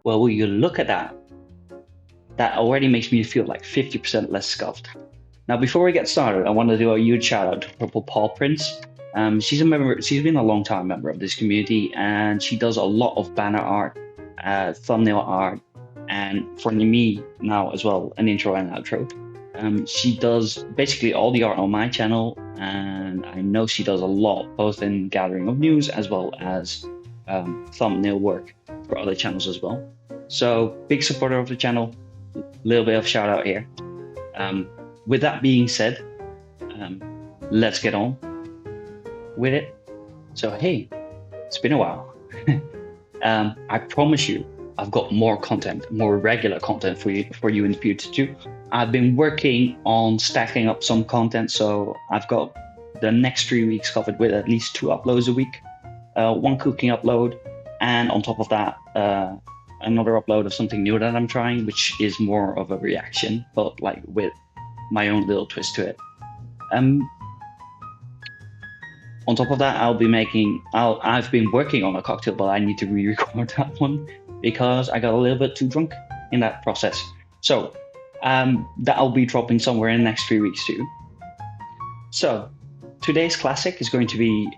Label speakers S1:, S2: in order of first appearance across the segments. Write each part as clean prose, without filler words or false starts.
S1: Well, will you look at that? That already makes me feel like 50% less scuffed. Now, before we get started, I want to do a huge shout out to Purple Paw Prince. She's a member. She's been a long time member of this community, and she does a lot of banner art, thumbnail art, and for me now as well, an intro and outro. She does basically all the art on my channel, and I know she does a lot, both in gathering of news as well as thumbnail work for other channels as well. So big supporter of the channel. Little bit of shout out here. With that being said, let's get on with it. So hey, it's been a while. I promise you, I've got more content, more regular content for you in the future too. I've been working on stacking up some content, so I've got the next 3 weeks covered with at least 2 uploads a week, 1 cooking upload, and on top of that, another upload of something new that I'm trying, which is more of a reaction, but like with my own little twist to it. On top of that, I've been working on a cocktail, but I need to re-record that one because I got a little bit too drunk in that process. So that'll be dropping somewhere in the next 3 weeks too. So today's classic is going to be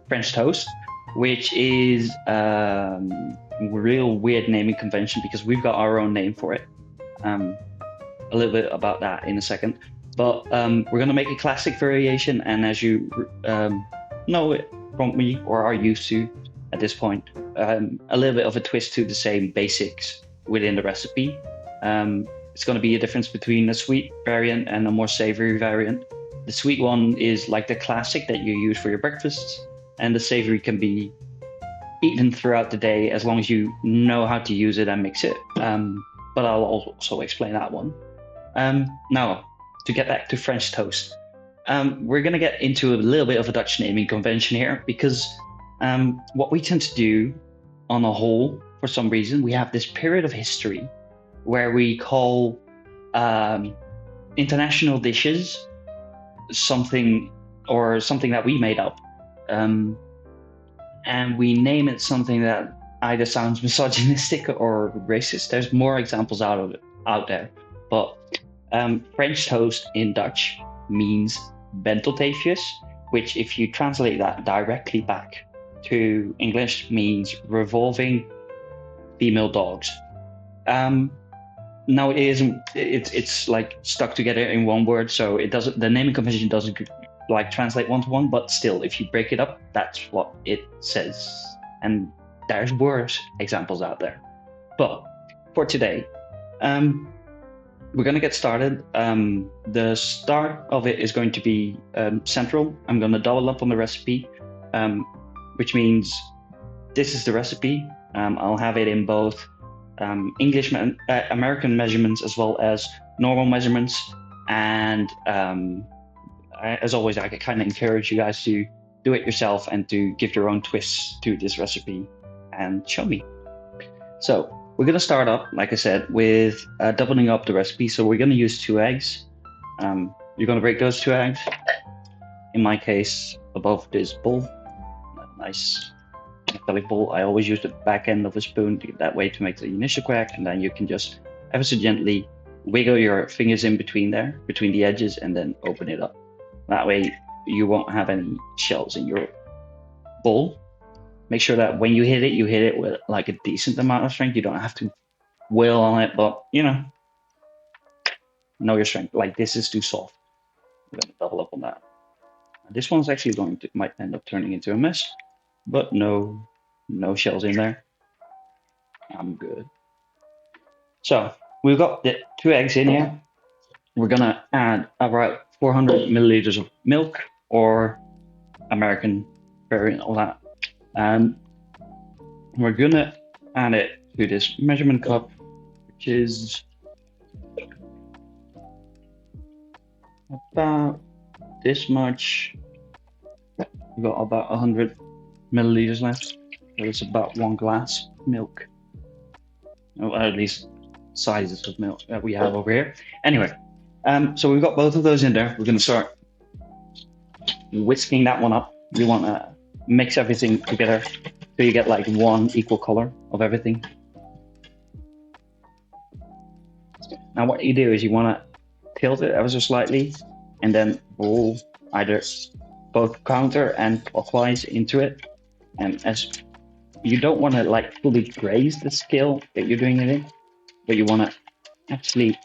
S1: French toast, which is a real weird naming convention because we've got our own name for it. A little bit about that in a second. But we're going to make a classic variation, and as you know it from me or are used to at this point, a little bit of a twist to the same basics within the recipe. It's going to be a difference between a sweet variant and a more savory variant. The sweet one is like the classic that you use for your breakfasts, and the savory can be eaten throughout the day as long as you know how to use it and mix it. But I'll also explain that one. Now, to get back to French toast, we're going to get into a little bit of a Dutch naming convention here because what we tend to do on a whole, for some reason, we have this period of history where we call international dishes something that we made up. And we name it something that either sounds misogynistic or racist. There's more examples out there, but French toast in Dutch means bentelteefjes, which if you translate that directly back to English means revolving female dogs. Now it's like stuck together in one word, so it doesn't, the naming convention doesn't like translate one to one, but still, if you break it up, that's what it says. And there's worse examples out there. But for today, we're going to get started. The start of it is going to be central. I'm going to double up on the recipe, which means this is the recipe. I'll have it in both American measurements as well as normal measurements. And as always, I kind of encourage you guys to do it yourself and to give your own twists to this recipe and show me. So we're going to start up, like I said, with doubling up the recipe. So we're going to use 2 eggs. You're going to break those 2 eggs. In my case, above this bowl, nice metallic bowl. I always use the back end of a spoon that way to make the initial crack, and then you can just ever so gently wiggle your fingers in between there, between the edges, and then open it up. That way you won't have any shells in your bowl. Make sure that when you hit it with like a decent amount of strength. You don't have to wail on it, but you know your strength. Like this is too soft. I'm going to double up on that. This one's actually might end up turning into a mess, but no shells in there. I'm good. So we've got the 2 eggs in here. We're gonna add about 400 milliliters of milk, or American variant of that. We're gonna add it to this measurement cup, which is about this much. We've got about 100 milliliters left. So it's about 1 glass milk. Or at least sizes of milk that we have over here. Anyway, so we've got both of those in there. We're going to start whisking that one up. You want to mix everything together so you get like one equal color of everything. Now what you do is you want to tilt it ever so slightly and then roll either both counter and clockwise into it. And as you don't want to like fully graze the scale that you're doing it in, but you want to actually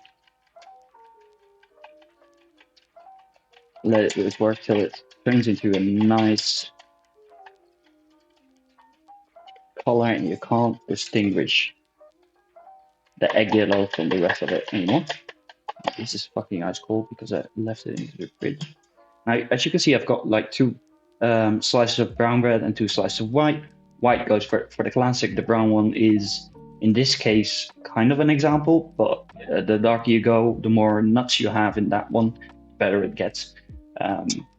S1: let it work till it turns into a nice color and you can't distinguish the egg yellow from the rest of it anymore. This is fucking ice cold because I left it into the fridge. Now, as you can see, I've got like two slices of brown bread and two slices of white. White goes for the classic. The brown one is, in this case, kind of an example, but the darker you go, the more nuts you have in that one, the better it gets.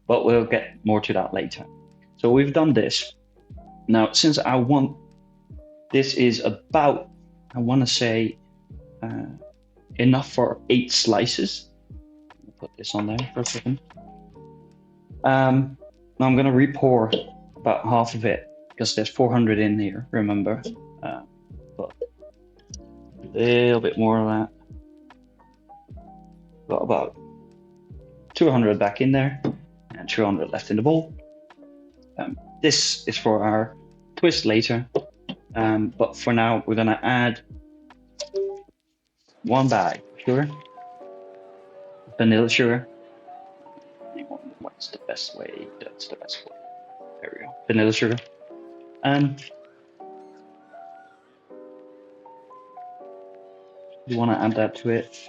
S1: But we'll get more to that later. So we've done this. Now, since I want, this is about, I want to say, enough for 8 slices. I'll put this on there for a second. Now I'm going to re-pour about half of it because there's 400 in here, remember. But a little bit more of that. Got about 200 back in there and 200 left in the bowl. This is for our twist later. But for now, we're going to add 1 bag of sugar, vanilla sugar. What's the best way? That's the best way. There we go. Vanilla sugar. You want to add that to it.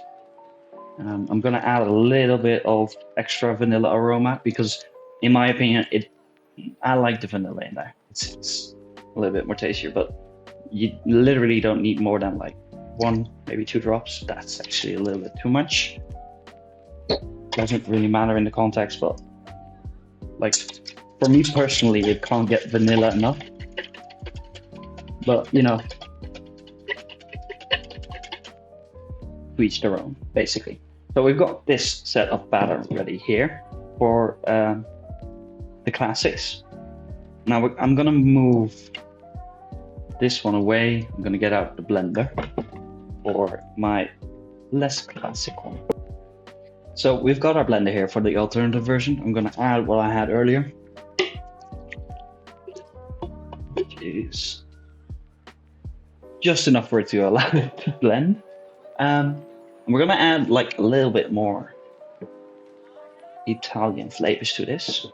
S1: I'm going to add a little bit of extra vanilla aroma because, in my opinion, I like the vanilla in there. It's a little bit more tastier, but you literally don't need more than like 1, maybe 2 drops. That's actually a little bit too much. Doesn't really matter in the context, but like for me personally, it can't get vanilla enough. But you know, to each their own, basically. So we've got this set of batter ready here for the classics. Now I'm gonna move this one away. I'm gonna get out the blender for my less classic one. So we've got our blender here for the alternative version. I'm gonna add what I had earlier, which is just enough for it to allow it to blend. And we're gonna add like a little bit more Italian flavors to this.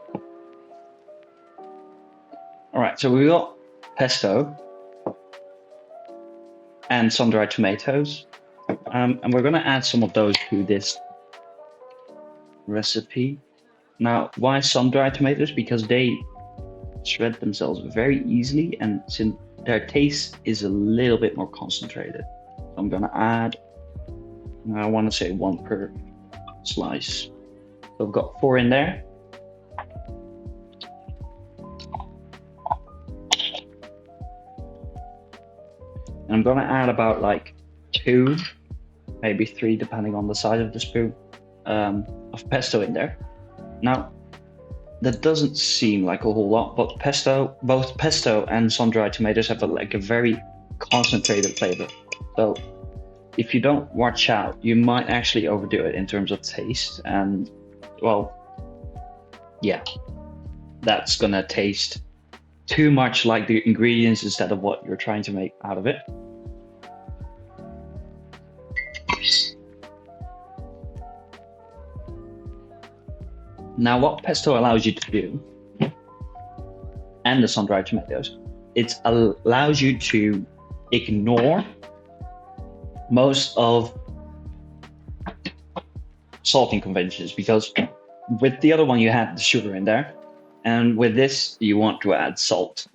S1: All right, so we got pesto and sun-dried tomatoes, and we're gonna add some of those to this recipe. Now, why sun-dried tomatoes? Because they shred themselves very easily, and since their taste is a little bit more concentrated, I'm gonna add, I want to say 1 per slice. So I've got 4 in there. And I'm gonna add about like 2, maybe 3, depending on the size of the spoon, of pesto in there. Now, that doesn't seem like a whole lot, but both pesto and sun-dried tomatoes have a very concentrated flavor. So if you don't watch out, you might actually overdo it in terms of taste. And well, yeah, that's gonna taste too much like the ingredients instead of what you're trying to make out of it. Now, what pesto allows you to do, and the sun-dried tomatoes, it allows you to ignore most of salting conventions, because with the other one you had the sugar in there, and with this you want to add salt.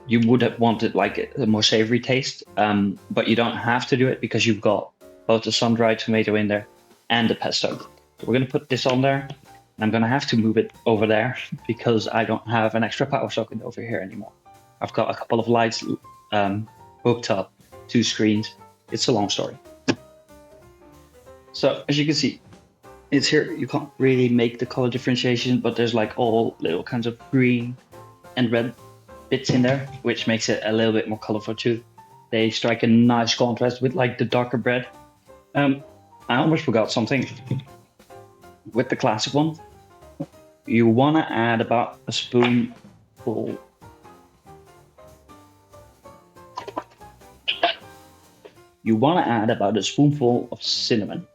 S1: You would have wanted like a more savory taste, but you don't have to do it because you've got both the sun-dried tomato in there and the pesto. So we're going to put this on there. I'm going to have to move it over there because I don't have an extra power socket over here anymore. I've got a couple of lights hooked up, 2 screens. It's a long story. So as you can see, it's here. You can't really make the color differentiation, but there's like all little kinds of green and red bits in there, which makes it a little bit more colorful too. They strike a nice contrast with like the darker bread. I almost forgot something. With the classic one, you want to add about a spoonful. You want to add about a spoonful of cinnamon.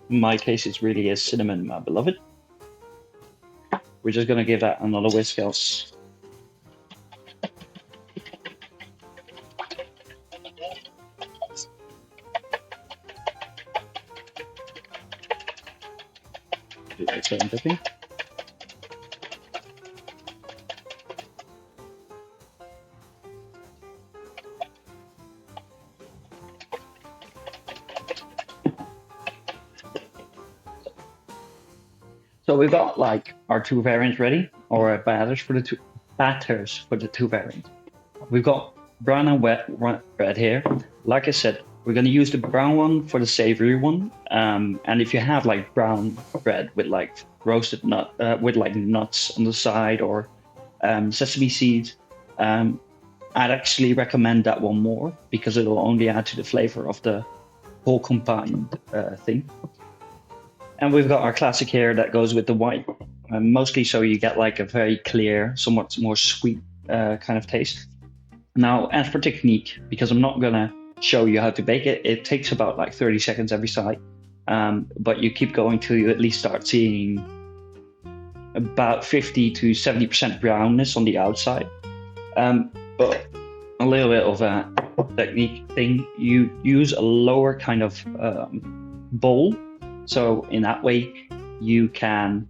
S1: In my case, it really is cinnamon, my beloved. We're just gonna give that another whisk else. Dipping. So we've got like our two variants ready, or batters for the two variants. We've got brown and wet bread here. Like I said, we're gonna use the brown one for the savory one. And if you have like brown bread with like roasted nut, with like nuts on the side or sesame seeds, I'd actually recommend that one more because it'll only add to the flavor of the whole combined thing. And we've got our classic here that goes with the white, mostly so you get like a very clear, somewhat more sweet kind of taste. Now, as for technique, because I'm not gonna show you how to bake it, it takes about like 30 seconds every side, but you keep going till you at least start seeing about 50 to 70% brownness on the outside. But a little bit of a technique thing, you use a lower kind of bowl. So in that way, you can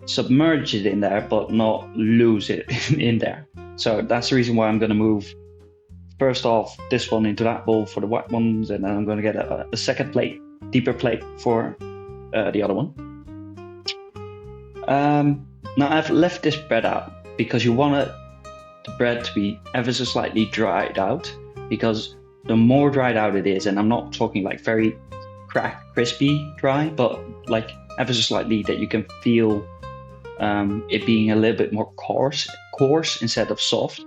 S1: submerge it in there, but not lose it in there. So that's the reason why I'm going to move first off this one into that bowl for the white ones, and then I'm going to get a second plate, deeper plate for the other one. Now I've left this bread out because you want the bread to be ever so slightly dried out, because the more dried out it is, and I'm not talking like very crispy dry, but like ever so slightly that you can feel it being a little bit more coarse instead of soft.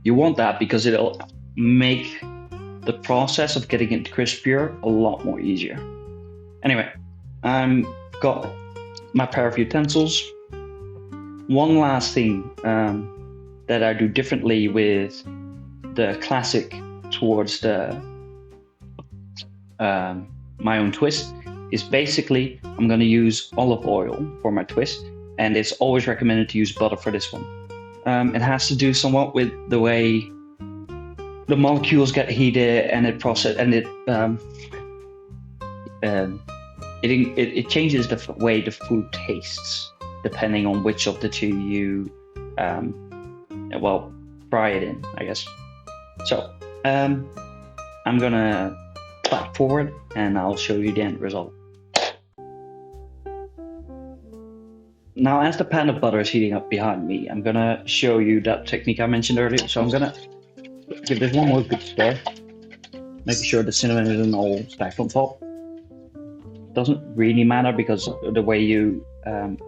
S1: You want that because it'll make the process of getting it crispier a lot more easier. Anyway, I've got my pair of utensils. One last thing that I do differently with the classic towards the my own twist is basically I'm going to use olive oil for my twist, and it's always recommended to use butter for this one. It has to do somewhat with the way the molecules get heated and it it changes the way the food tastes depending on which of the two you fry it in, I guess. So I'm gonna clap forward and I'll show you the end result. Now, as the pan of butter is heating up behind me, I'm gonna show you that technique I mentioned earlier. So I'm gonna give this one more good stir, making sure the cinnamon isn't all stacked on top. Doesn't really matter because the way you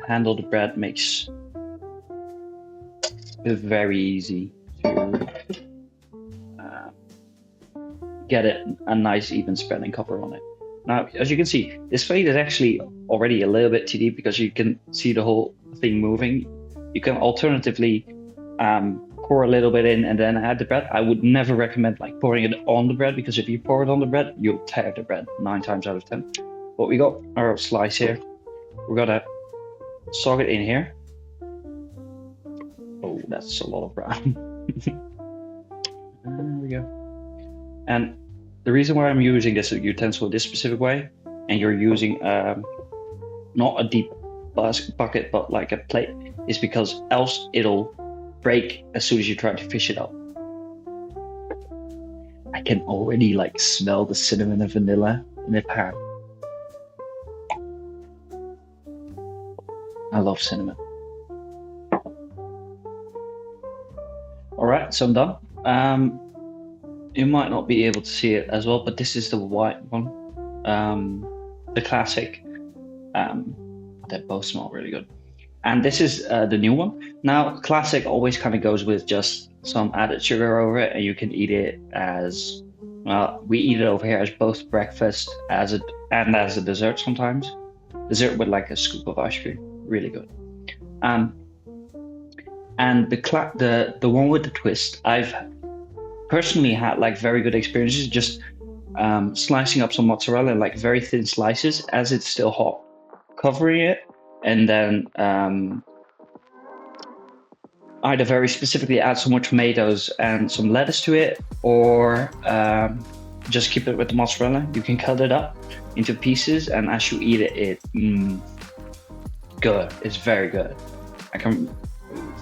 S1: handle the bread makes it very easy to get it a nice even spread and cover on it. Now, as you can see, this plate is actually already a little bit too deep because you can see the whole thing moving. You can alternatively pour a little bit in and then add the bread. I would never recommend like pouring it on the bread, because if you pour it on the bread, you'll tear the bread 9 times out of 10. But we got our slice here. We're gonna soak it in here. Oh, that's a lot of brown. There we go. And the reason why I'm using this utensil this specific way, and you're using not a deep bucket but like a plate, is because else it'll break as soon as you try to fish it up. I can already like smell the cinnamon and vanilla in the pan. I love cinnamon. All right, so I'm done. You might not be able to see it as well, but this is the white one, the classic. Um, they both smell really good. And this is the new one. Now, classic always kind of goes with just some added sugar over it, and you can eat it as well. We eat it over here as both breakfast and as a dessert sometimes. Dessert with like a scoop of ice cream, really good. Um, and the one with the twist, I've personally had like very good experiences just slicing up some mozzarella in like very thin slices as it's still hot, covering it, and then either very specifically add some more tomatoes and some lettuce to it, or just keep it with the mozzarella. You can cut it up into pieces, and as you eat it, good. It's very good. I can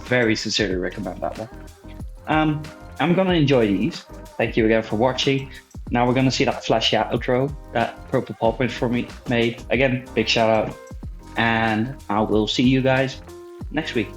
S1: very sincerely recommend that one. I'm gonna enjoy these. Thank you again for watching. Now we're gonna see that flashy outro that Purple Pulpit for me made. Again, big shout out, and I will see you guys next week.